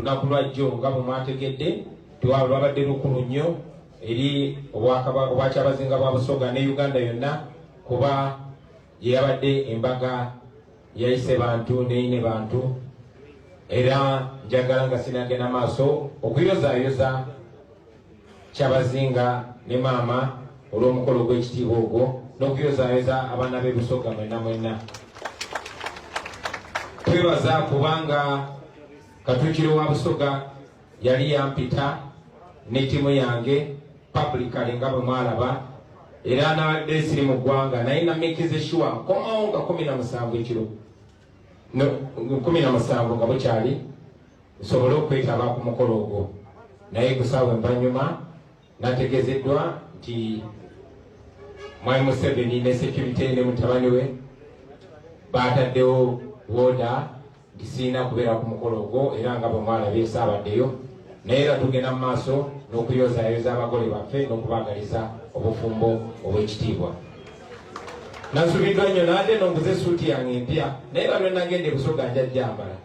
lunaku lwajjo nga bwe mwategedde lwabadde lukulu nnyo eri obwakyabazinga bwa Busoga ne Uganda yonna kuba yabadde embaga yayise bantu neine bantu era njagala nga sinagenda maaso okuyozaayoza Kyabazinga ne maama olw'omukolo gw'ekitiibwa ogwo n'okuyozaayoza abaana b'e Busoga mwenna mwenna. Twebaza kubanga Katuukiro wa Busoga yali yampita ne ttiimu yange publicly nga bwe mwalaba era nabadde siri mu ggwanga naye namekize sure nkomawo nga 17 ekiro 17 nga bukyali nsobole okwetaba ku mukolo ogwo naye kusaawa envanyuma nategezeddwa nti Mwai Museveni ne security ne mutabani we bataddewo woda nti sirina kubeera ku mukolo ogwo era nga bwe mwalabye saabaddeyo naye era tugenda mu maaso n'okuyozaayoza abagole baffe n'okubagaliza obufumbo obw'ekitiibwa. Nasubiddwa nnyo nadde n'onguze suuti yange empya naye balwe nagenda e Busoga njajja mbala